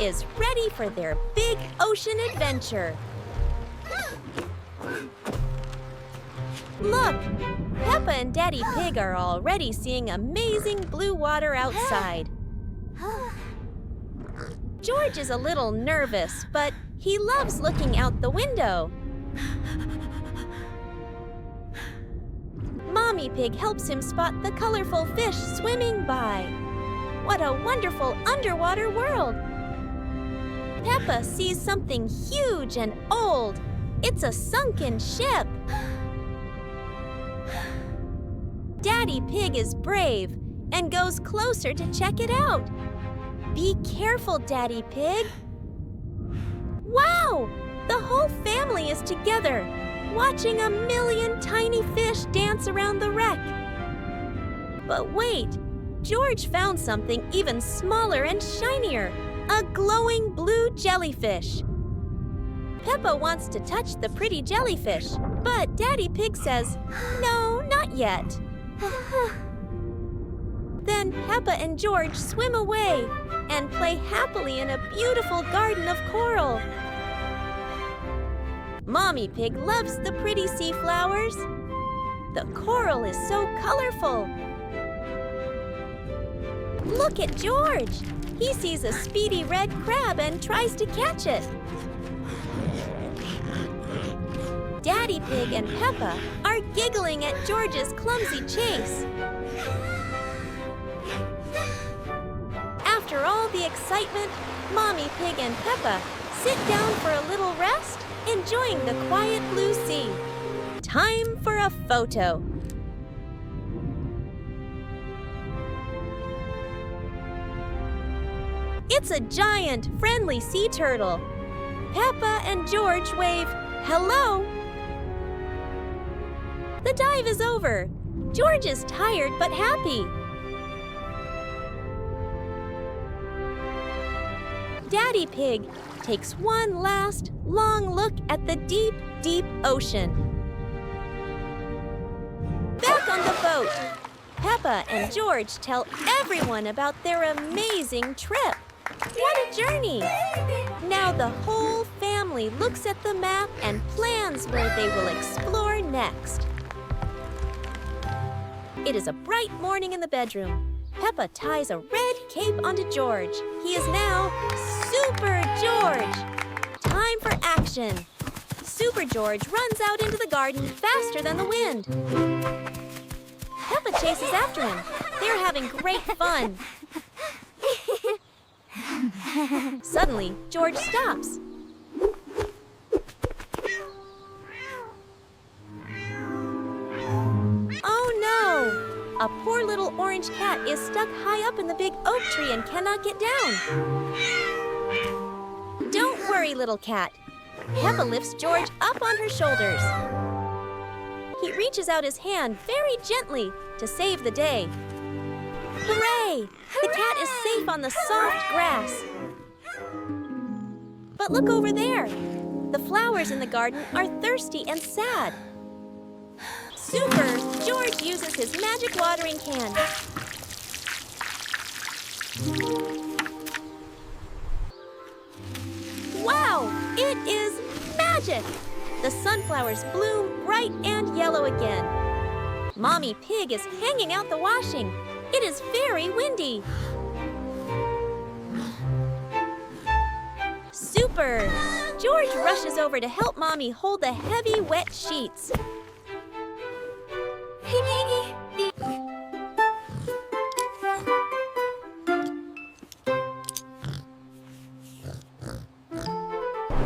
is ready for their big ocean adventure. Look! Peppa and Daddy Pig are already seeing amazing blue water outside. George is a little nervous, but he loves looking out the window. Mommy Pig helps him spot the colorful fish swimming by. What a wonderful underwater world! Peppa sees something huge and old. It's a sunken ship. Daddy Pig is brave and goes closer to check it out. Be careful, Daddy Pig. Wow! The whole family is together, watching a million tiny fish dance around the wreck. But wait, George found something even smaller and shinier, a glowing blue jellyfish. Peppa wants to touch the pretty jellyfish, but Daddy Pig says, no, not yet. Then Peppa and George swim away and play happily in a beautiful garden of coral. Mommy Pig loves the pretty sea flowers. The coral is so colorful. Look at George. He sees a speedy red crab and tries to catch it. Daddy Pig and Peppa are giggling at George's clumsy chase. After all the excitement, Mommy Pig and Peppa sit down for a little rest, enjoying the quiet blue sea. Time for a photo. It's a giant, friendly sea turtle. Peppa and George wave, hello. The dive is over. George is tired but happy. Daddy Pig takes one last, long look at the deep, deep ocean. Back on the boat, Peppa and George tell everyone about their amazing trip. What a journey! Now the whole family looks at the map and plans where they will explore next. It is a bright morning in the bedroom. Peppa ties a red cape onto George. He is now Super George. Time for action. Super George runs out into the garden faster than the wind. Peppa chases after him. They are having great fun. Suddenly, George stops. Oh no! A poor little orange cat is stuck high up in the big oak tree and cannot get down. Don't worry, little cat. Peppa lifts George up on her shoulders. He reaches out his hand very gently to save the day. Hooray! The cat is safe on the soft grass. But look over there. The flowers in the garden are thirsty and sad. Super George uses his magic watering can. Wow! It is magic! The sunflowers bloom bright and yellow again. Mommy Pig is hanging out the washing. It is very windy. Super! George rushes over to help Mommy hold the heavy, wet sheets.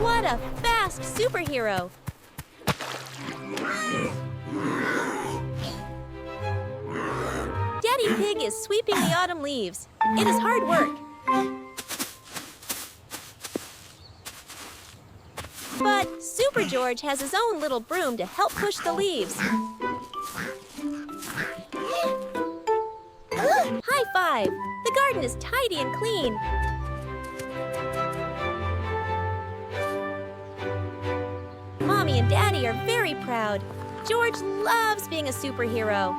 What a fast superhero! Daddy Pig is sweeping the autumn leaves. It is hard work. But Super George has his own little broom to help push the leaves. High five! The garden is tidy and clean. Mommy and Daddy are very proud. George loves being a superhero.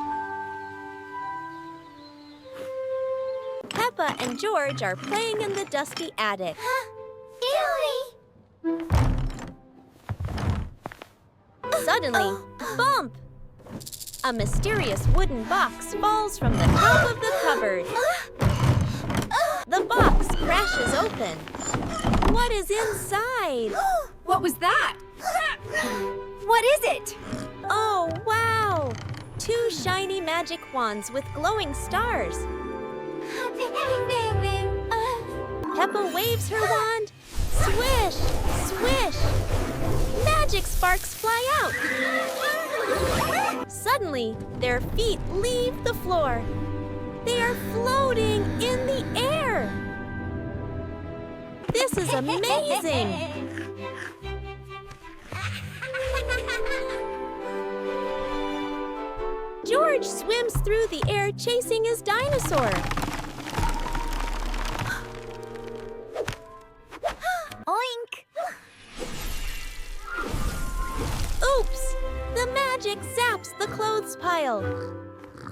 Peppa Peppa and George are playing in the dusty attic. Suddenly, bump! A mysterious wooden box falls from the top of the cupboard. The box crashes open. What is inside? What was that? What is it? Oh, wow! 2 shiny magic wands with glowing stars. Peppa waves her wand. Swish! Swish! Magic sparks fly out. Suddenly, their feet leave the floor. They are floating in the air. This is amazing! George swims through the air chasing his dinosaur. Oink! Oops! The magic zaps the clothes pile.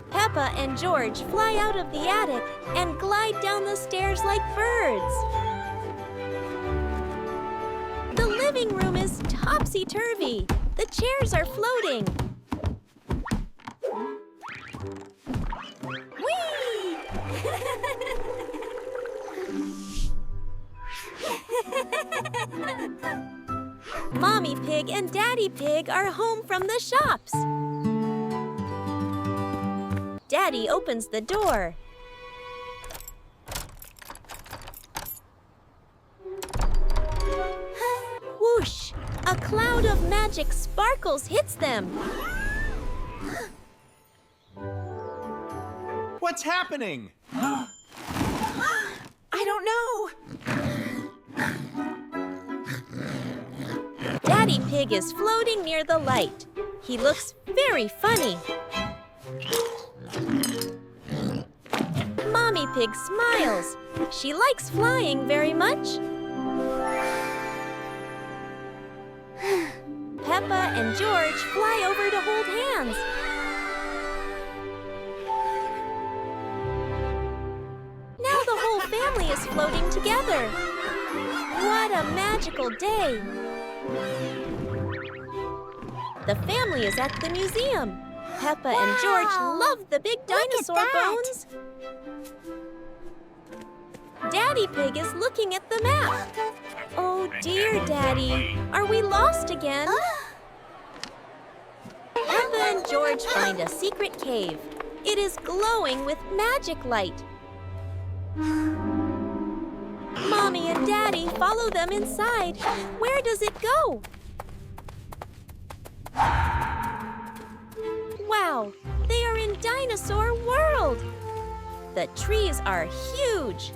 Peppa and George fly out of the attic and glide down the stairs like birds. The living room is topsy-turvy. The chairs are floating. Whee! Mommy Pig and Daddy Pig are home from the shops. Daddy opens the door. Whoosh! A cloud of magic sparkles hits them. What's happening? I don't know. Daddy Pig is floating near the light. He looks very funny. Mommy Pig smiles. She likes flying very much. Peppa and George fly over to hold hands. Now the whole family is floating together. What a magical day! The family is at the museum. Peppa and George love the big dinosaur bones. Daddy Pig is looking at the map. Oh dear, Daddy. Are we lost again? Peppa and George find a secret cave. It is glowing with magic light. Mommy and Daddy follow them inside. Where does it go? Wow, they are in Dinosaur World. The trees are huge.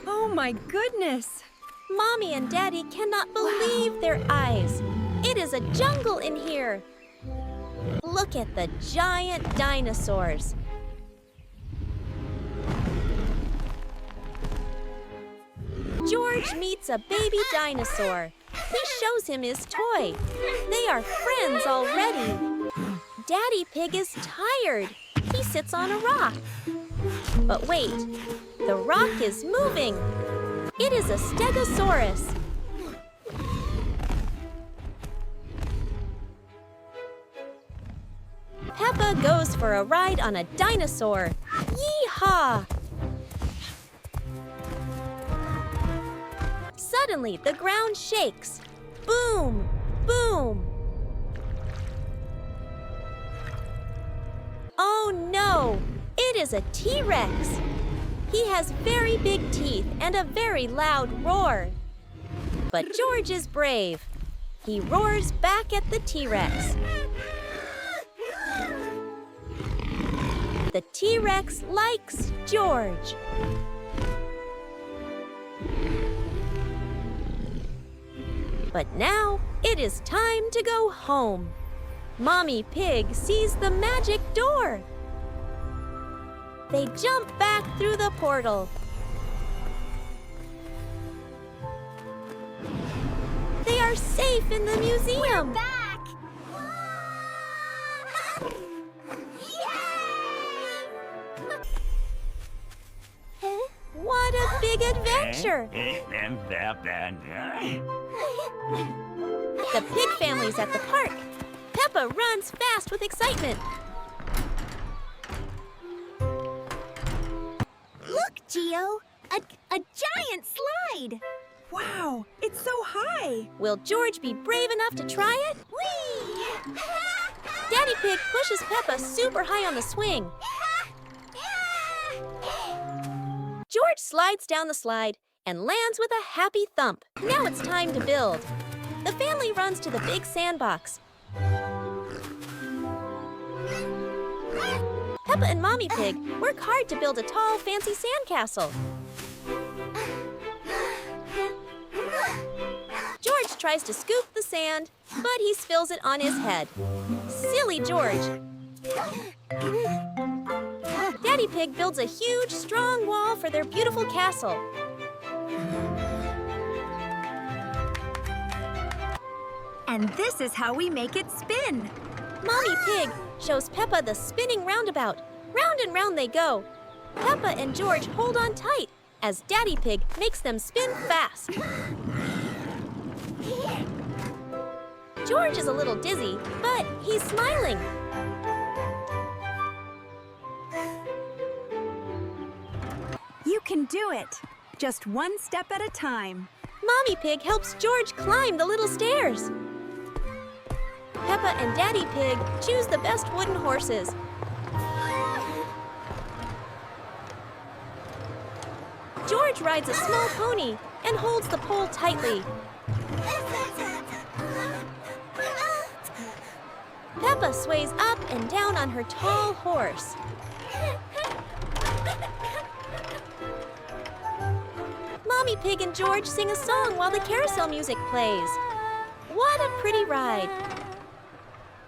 Oh my goodness! Mommy and Daddy cannot believe their eyes. It is a jungle in here. Look at the giant dinosaurs. George meets a baby dinosaur. He shows him his toy. They are friends already. Daddy Pig is tired. He sits on a rock. But wait, the rock is moving. It is a Stegosaurus. Peppa goes for a ride on a dinosaur. Yee-haw! Suddenly, the ground shakes. Boom! Boom! Oh no! It is a T-Rex! He has very big teeth and a very loud roar. But George is brave. He roars back at the T-Rex. The T-Rex likes George. But now it is time to go home. Mommy Pig sees the magic door. They jump back through the portal. They are safe in the museum. We're back! adventure! The pig family's at the park. Peppa runs fast with excitement. Look, Geo! A giant slide! Wow, it's so high! Will George be brave enough to try it? Whee! Daddy Pig pushes Peppa super high on the swing. George slides down the slide and lands with a happy thump. Now it's time to build. The family runs to the big sandbox. Peppa and Mommy Pig work hard to build a tall, fancy sandcastle. George tries to scoop the sand, but he spills it on his head. Silly George! Daddy Pig builds a huge, strong wall for their beautiful castle. And this is how we make it spin. Mommy Pig shows Peppa the spinning roundabout. Round and round they go. Peppa and George hold on tight as Daddy Pig makes them spin fast. George is a little dizzy, but he's smiling. You can do it. Just one step at a time. Mommy Pig helps George climb the little stairs. Peppa and Daddy Pig choose the best wooden horses. George rides a small pony and holds the pole tightly. Peppa sways up and down on her tall horse. Mommy Pig and George sing a song while the carousel music plays. What a pretty ride!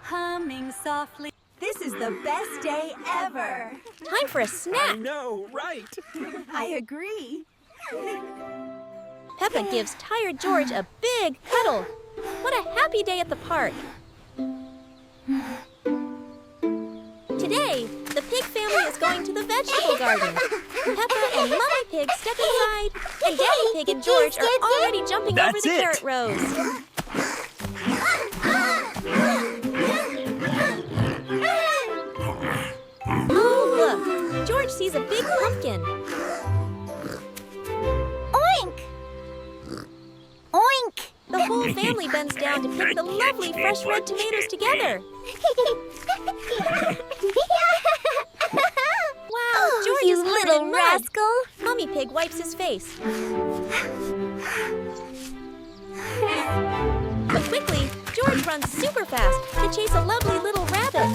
Humming softly. This is the best day ever. Time for a snack! No, right. I agree. Peppa gives tired George a big cuddle. What a happy day at the park! Today, the pig family is going to the vegetable garden. Peppa and Mommy Pig step inside, and Daddy Pig and George are already jumping over the carrot rows. Oh, look! George sees a big pumpkin. Oink! Oink! The whole family bends down to pick the lovely fresh red tomatoes together. Wow, George You is covered little in mud. rascal! Mommy Pig wipes his face. But quickly, George runs super fast to chase a lovely little rabbit.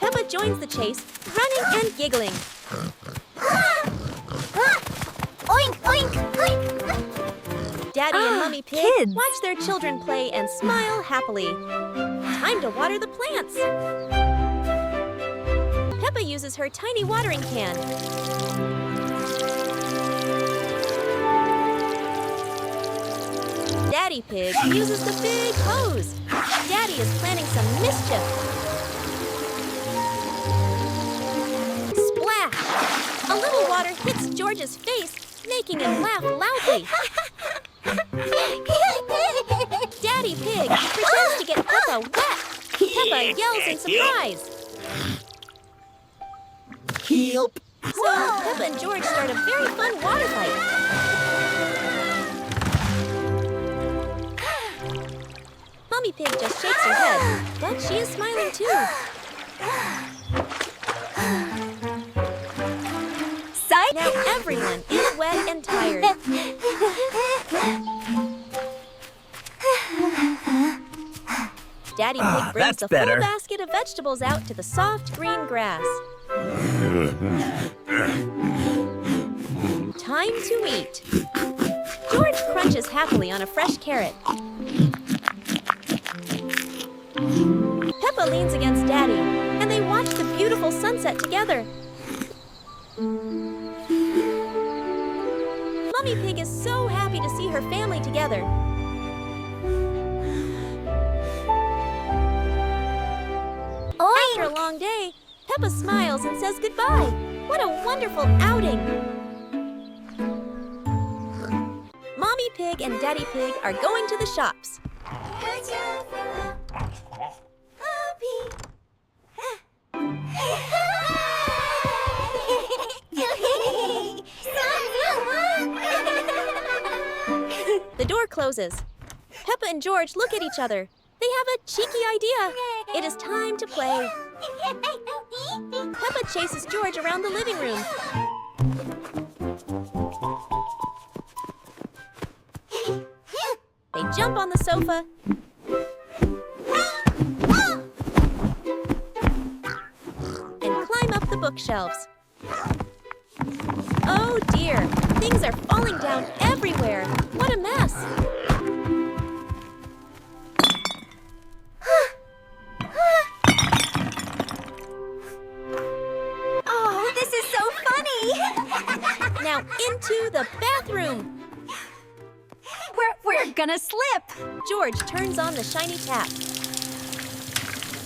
Peppa joins the chase, running and giggling. Oink, oink, oink! Daddy and Mommy Pig kids. watch their children play and smile happily. Time to water the plants. Peppa uses her tiny watering can. Daddy Pig uses the big hose. Daddy is planning some mischief. Splash! A little water hits George's face, making him laugh loudly. Daddy Pig pretends to get Peppa wet. Peppa yells in surprise. Help. So Peppa and George start a very fun water fight. Mommy Pig just shakes her head, but she is smiling too. Psych! Now everyone is wet and tired. Daddy Pig brings that's the better. full basket of vegetables out to the soft green grass. Time to eat. George crunches happily on a fresh carrot. Peppa leans against Daddy, and they watch the beautiful sunset together. Mommy Pig is so happy to see her family together. After a long day, Peppa smiles and says goodbye. What a wonderful outing! Mommy Pig and Daddy Pig are going to the shops. The door closes. Peppa and George look at each other. They have a cheeky idea. It is time to play. Peppa chases George around the living room. They jump on the sofa and climb up the bookshelves. Oh dear, things are falling down everywhere. What a mess. Oh, this is so funny! Now into the bathroom. We're gonna slip. George turns on the shiny tap.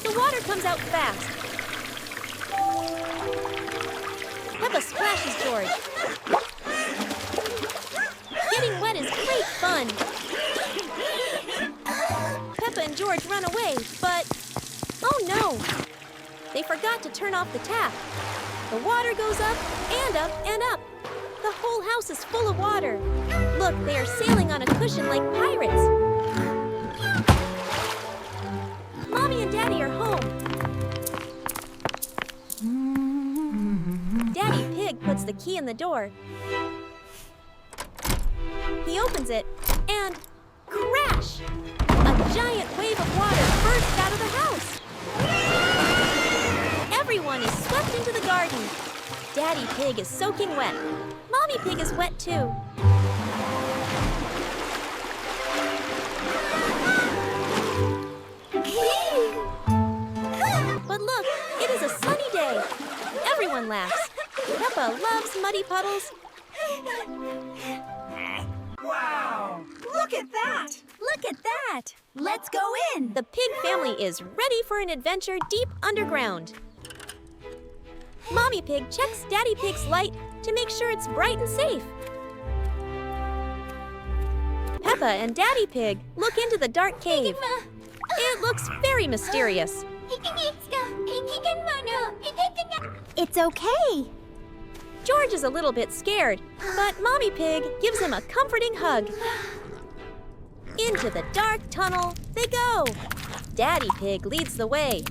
The water comes out fast. Peppa splashes George. Getting wet is great fun. Peppa and George run away, but oh no! They forgot to turn off the tap. The water goes up and up and up. The whole house is full of water. Look, they are sailing on a cushion like pirates. Mommy and Daddy are home. Daddy Pig puts the key in the door. He opens it and crash! A giant wave of water bursts out of the house. Everyone is swept into the garden. Daddy Pig is soaking wet. Mommy Pig is wet too. But look, it is a sunny day. Everyone laughs. Peppa loves muddy puddles. Wow! Look at that! Look at that! Let's go in! The Pig family is ready for an adventure deep underground. Mommy Pig checks Daddy Pig's light to make sure it's bright and safe. Peppa and Daddy Pig look into the dark cave. It looks very mysterious. It's okay. George is a little bit scared, but Mommy Pig gives him a comforting hug. Into the dark tunnel they go. Daddy Pig leads the way.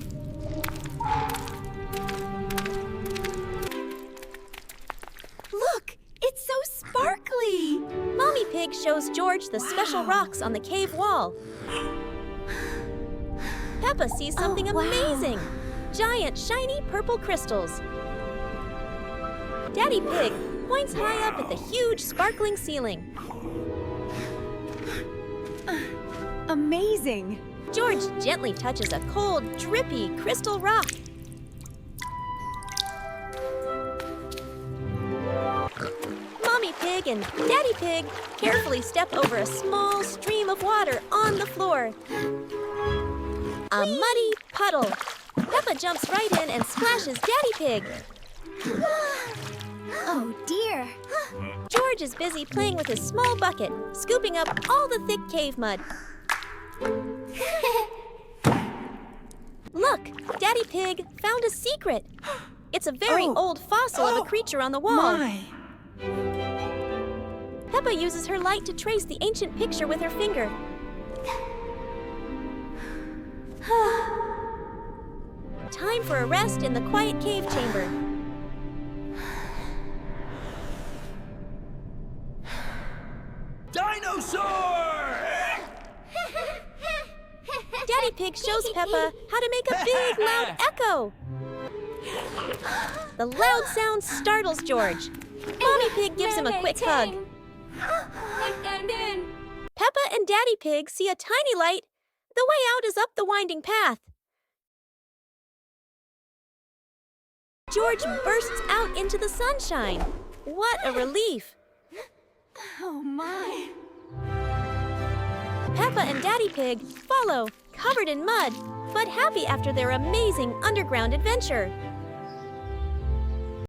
Look, it's so sparkly. Mommy Pig shows George the special rocks on the cave wall. Peppa sees something Oh, wow. amazing. Giant, shiny purple crystals. Daddy Pig points high up at the huge, sparkling ceiling. Amazing. George gently touches a cold, drippy crystal rock. Mommy Pig and Daddy Pig carefully step over a small stream of water on the floor. A muddy puddle. Peppa jumps right in and splashes Daddy Pig. Oh dear. George is busy playing with his small bucket, scooping up all the thick cave mud. Look, Daddy Pig found a secret. It's a very old fossil of a creature on the wall. My! Peppa uses her light to trace the ancient picture with her finger. Time for a rest in the quiet cave chamber. Dinosaur! Daddy Pig shows Peppa how to make a big, loud echo. The loud sound startles George. Mommy Pig gives him a quick hug. Peppa and Daddy Pig see a tiny light. The way out is up the winding path. George bursts out into the sunshine. What a relief! Oh my. Peppa and Daddy Pig follow, covered in mud, but happy after their amazing underground adventure.